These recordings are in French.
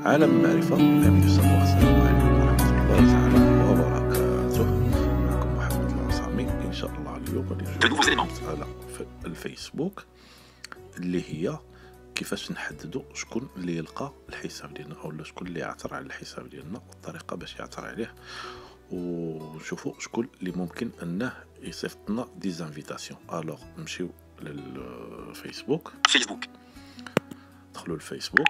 عالم المعرفة. أمين السلام، السلام عليكم ورحمة الله تعالى وبركاته. معكم محمد العصامي. إن شاء الله اليوم غادي نجاوب على الفيسبوك اللي هي كيفاش نحددوا شكون اللي يلقى الحساب ديالنا اولا شكون اللي يعثر على الحساب ديالنا، الطريقه باش يعثر عليه، ونشوفوا شكون اللي ممكن انه يصيفط لنا دي زانفيتاسيون. الوغ نمشيو للفيسبوك. ندخلوا للفيسبوك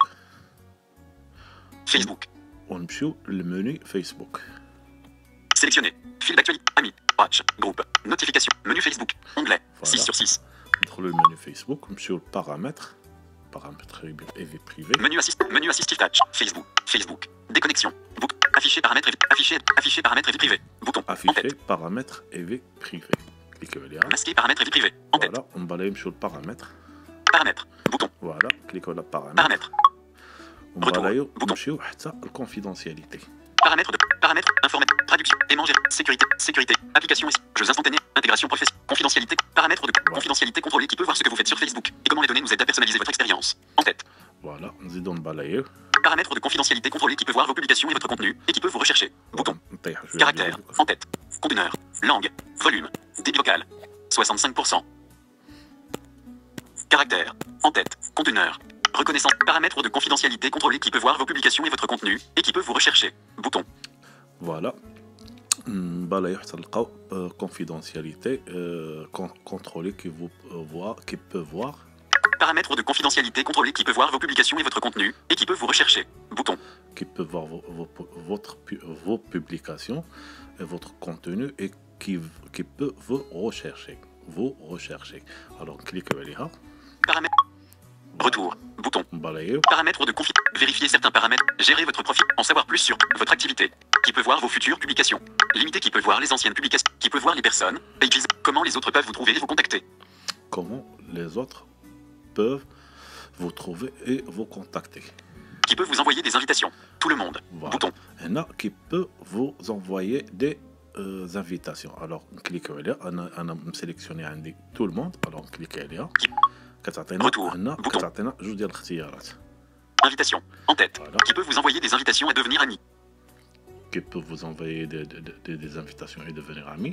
ونمشيو للمنيو فيسبوك. Sélectionner. Fil d'actualité. Amis. Watch. Groupe. Notification. Menu Facebook. Onglet. 6 sur 6. ندخلوا للمنيو فيسبوك ونمشيو للبارامتر. et vie privée. Menu assistif touch. Facebook. Déconnexion. Afficher paramètres et vie privée. Bouton. Afficher paramètres et vie privée. Cliquez là. Masquer paramètres et vie privée. En tête. Voilà, on va aller sur le paramètre. Paramètres. Bouton. Voilà, cliquez là paramètres. On va aller sur la confidentialité. Paramètres, informatique, traduction, paiement, sécurité, application, jeux instantanés, intégration professionnelle, confidentialité, paramètres de confidentialité contrôlés qui peut voir ce que vous faites sur Facebook et comment les données nous aident à personnaliser votre expérience. En tête. Voilà, nous allons balayer. Paramètres de confidentialité contrôlés qui peut voir vos publications et votre contenu et qui peut vous rechercher. Bouton. Caractère, en tête. Conteneur, langue, volume, débit vocal, 65%. Caractère, en tête, conteneur. Reconnaissance. Paramètres de confidentialité contrôlés qui peut voir vos publications et votre contenu et qui peut vous rechercher. Bouton. Voilà. Balayer تلقاو confidentialité contrôlée qui peut voir. Paramètres de confidentialité contrôlés qui peut voir vos publications et votre contenu et qui peut vous rechercher. Bouton. Qui peut voir vos publications et votre contenu et qui peut vous rechercher. Alors cliquez là. Paramètres. Retour. Bouton. Balayer. Paramètres de confidentialité. Vérifier certains paramètres. Gérer votre profil. En savoir plus sur votre activité. Qui peut voir vos futures publications. Limiter qui peut voir les anciennes publications. Qui peut voir les personnes. Pages. Comment les autres peuvent vous trouver et vous contacter. Comment les autres peuvent vous trouver et vous contacter. Qui peut vous envoyer des invitations. Tout le monde. Voilà. Bouton. Et là, qui peut vous envoyer des invitations. Alors, cliquez là. On a sélectionné tout le monde. Alors, cliquez là. Retour. Bouton. جوج ديال الاختيارات. Invitation. En tête. Voilà. Qui peut vous envoyer des invitations à devenir ami. Qui peut vous envoyer des invitations et devenir ami.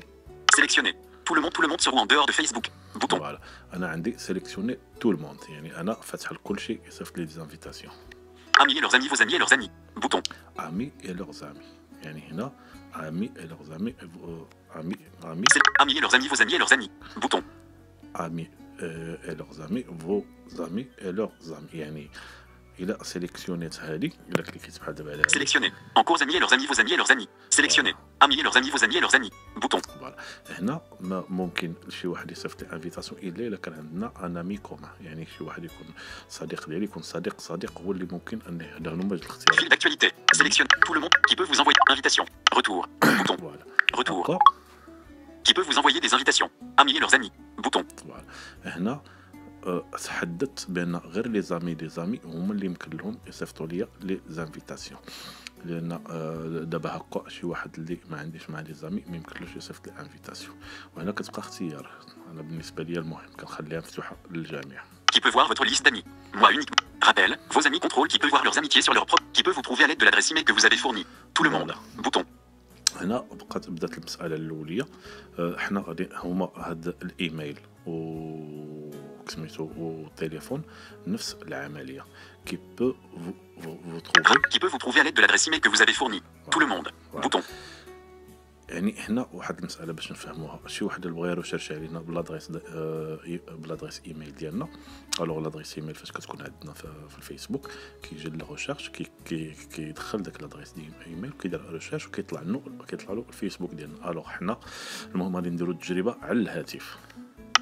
Sélectionner. Tout le monde sur ou en dehors de Facebook. Bouton. Voilà. أنا عندي sélectionné tout le monde. يعني أنا فاتح لكل شيء يصيفط لي des invitations. Amis et leurs amis, vos amis et leurs amis. Bouton. Amis et leurs amis. يعني هنا amis et leurs amis. Amis. Amis et leurs amis, vos amis et leurs amis. Bouton. Amis et leurs amis, vos amis et leurs amis. يعني إلا sélectionné هذه إلا كليكيت بحال دابا على Sélectionner. En cours amis et leurs amis, vos amis et leurs amis. Sélectionner. Amis et leurs amis, vos amis et leurs amis. Bouton. فوالا. هنا ما ممكن شي واحد يصيفط لي انفيتاسيون الا كان عندنا ان امي كومان، يعني شي واحد يكون صديق ديالي، يكون صديق هو اللي ممكن ان هذا هما جوج الاختيارات. Fil d'actualité. Sélectionne tout le monde qui peut vous envoyer invitation. Retour. Bouton. فوالا. Retour. Qui peut vous envoyer des invitations. Amis et leurs amis. Bouton. فوالا. هنا تحددت بان غير لي زامي هما اللي يمكن لهم يصيفطوا لي لي زانفيتاسيون، لان دابا هكا شي واحد اللي ما عنديش مع لي زامي ما يمكنلوش يصيفط لي انفيتاسيون، وهنا كتبقى اختيار. انا بالنسبه لي المهم كنخليها مفتوحه للجميع. Qui peut voir votre liste d'amis. Moi uniquement. Rappel. Vos amis contrôlent qui peut voir leurs amitiés sur leur propre. Qui peut vous trouver à l'aide de l'adresse email que vous avez fournie. Tout le monde. Bouton. هنا بدات المساله الاوليه. حنا غادي هما هاد الايميل سميتو والتليفون نفس العمليه. Qui peut vous trouver à l'aide de l'adresse email que vous avez fournie. Tout le monde. Bouton. يعني هنا واحد المساله باش نفهموها. شي واحد اللي بغى يرشرش علينا بلادريس ايميل ديالنا. الوغ لادريس ايميل فاش كتكون عندنا في الفيسبوك كيجي لا ريشيرش كيدخل داك لادريس ديال ايميل وكيدير ريشيرش وكيطلع له الفيسبوك ديالنا. الوغ حنا المهم غادي نديرو التجربه على الهاتف.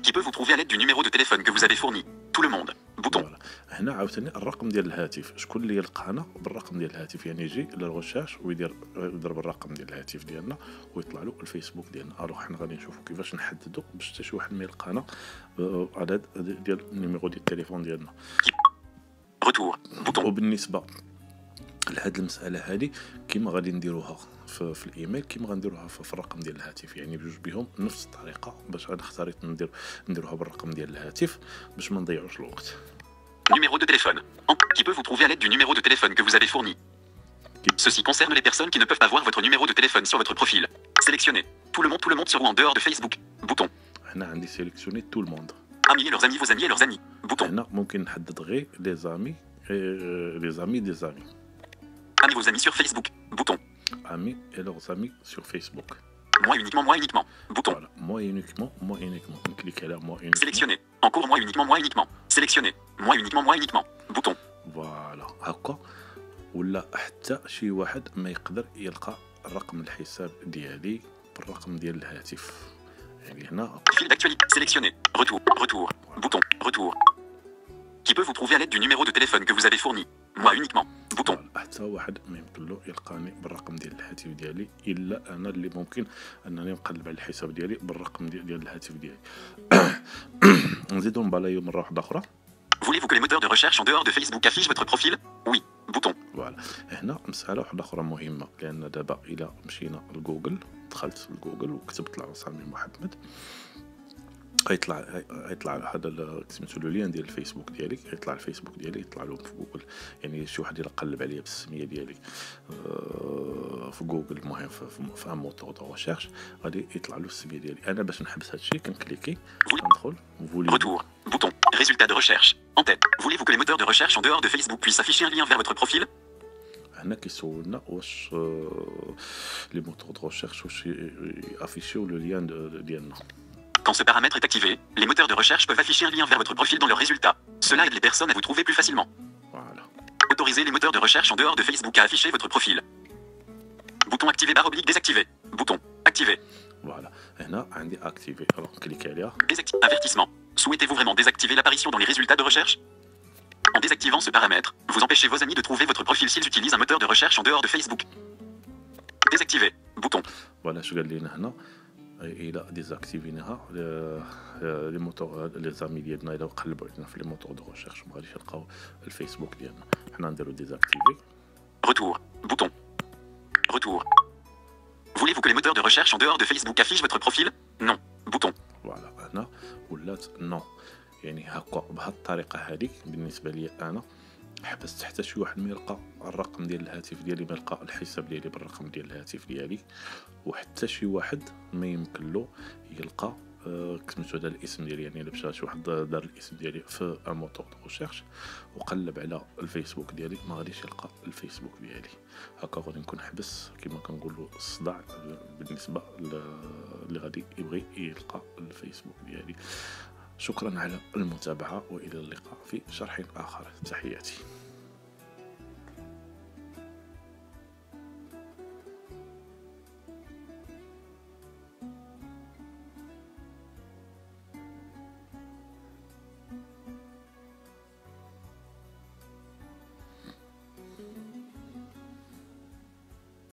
Qui peut vous trouver à l'aide du numéro de téléphone que vous avez fourni. Tout le monde. Bouton. هنا عاوتاني الرقم ديال الهاتف. شكون اللي يلقانا بالرقم ديال الهاتف، يعني يجي للغوشاش ويدير بالرقم ديال الهاتف ديالنا ويطلع له الفيسبوك ديالنا. الوغ حنا غادي نشوفوا كيفاش نحددوا باش حتى شي واحد ما يلقانا على ديال النيميرو ديال التليفون ديالنا. Retour. Bouton. وبالنسبه لهاد المساله هذه كيما غادي نديروها في الايميل كيما غنديروها في الرقم ديال الهاتف، يعني بجوج بهم نفس الطريقه. باش انا اختاريت نديروها بالرقم ديال الهاتف باش ما نضيعوش الوقت. Numéro de téléphone. Qui peut vous trouver à l'aide du numéro de téléphone que vous avez fourni. Ceci concerne les personnes qui ne peuvent pas voir votre numéro de téléphone sur votre profil. Sélectionnez tout le monde sur ou en dehors de Facebook. Bouton. هنا عندي sélectionner tout le monde. Amis et leurs amis, vos amis et leurs amis. Bouton. هنا ممكن نحدد غير les amis des amis. Amis vos amis sur Facebook. Bouton. Amis et leurs amis sur Facebook. Moi uniquement. Bouton. Voilà, moi uniquement. On clique là, moi uniquement. Sélectionnez. En cours, moi uniquement. Sélectionnez. Moi uniquement. Bouton. فوالا هكا ولا حتى شي واحد ما يقدر يلقى الرقم الحساب ديالي بالرقم ديال الهاتف. يعني هنا fil d'actualité. Sélectionnez. Retour. Bouton. Retour. Qui peut vous trouver à l'aide du numéro de téléphone que vous avez fourni. Moi uniquement. Bouton. حتى واحد ما يمكن له يلقاني بالرقم ديال الهاتف ديالي الا انا اللي ممكن انني نقلب على الحساب ديالي بالرقم ديال الهاتف ديالي. نزيدو نبلايو مره واحده اخرى. Voulez-vous que les moteurs de recherche en dehors de Facebook affichent votre profil? Oui. Bouton. فوالا هنا مساله واحده اخرى مهمه لان دابا الى مشينا لجوجل دخلت لجوجل وكتبت العصامي محمد يطلع هذا سميتو لو لين ديال الفيسبوك ديالي يطلع الفيسبوك ديالي يطلع له في جوجل. يعني شي واحد يقلب عليا بالسميه ديالي في جوجل المهم في ان موتور دو ريشيرش غادي يطلع له السميه ديالي. انا باش نحبس هادشي كنكليكي ندخل Retour. Bouton. Résultat de recherche. En tête. Voulez-vous que les moteurs de recherche en dehors de Facebook puissent afficher un lien vers votre profil? هنا كيسولنا واش لي موتور دو ريشيرش واش يافيشيو لو لين ديالنا. Quand ce paramètre est activé, les moteurs de recherche peuvent afficher un lien vers votre profil dans leurs résultats. Cela aide les personnes à vous trouver plus facilement. Voilà. Autorisez les moteurs de recherche en dehors de Facebook à afficher votre profil. Bouton activé / désactivé. Bouton activé. Voilà. هنا عندي activé. Alors cliquez عليها. Avertissement. Souhaitez-vous vraiment désactiver l'apparition dans les résultats de recherche? En désactivant ce paramètre, vous empêchez vos amis de trouver votre profil s'ils utilisent un moteur de recherche en dehors de Facebook. Désactiver. Bouton. Voilà, je regarde هنا الى ديزاكتيفيناها لي موتور لي زامي ديالنا الى قلبوا علينا في لي موتور دو ريشيرش ما غاديش يلقاو الفيسبوك ديالنا. حنا نديرو ديزاكتيفي. Retour. Bouton. Retour. Voulez-vous que les moteurs de recherche en dehors de Facebook affichent votre profil? Non. Bouton. فوالا هنا ولات نو. يعني هكا بهاد الطريقه هذيك بالنسبه لي انا حبست حتى شي واحد ما يلقى الرقم ديال الهاتف ديالي ما يلقى الحساب ديالي بالرقم ديال الهاتف ديالي وحتى شي واحد ما يمكن له يلقى سميتو هذا الاسم ديالي. يعني الا مشى شي واحد دار الاسم ديالي في ان موتور دو ريشيرش وقلب على الفيسبوك ديالي ما غاديش يلقى الفيسبوك ديالي. هكا غادي نكون حبس كما كنقولوا الصداع بالنسبه اللي غادي يبغي يلقى الفيسبوك ديالي. شكرا على المتابعه والى اللقاء في شرح اخر. تحياتي.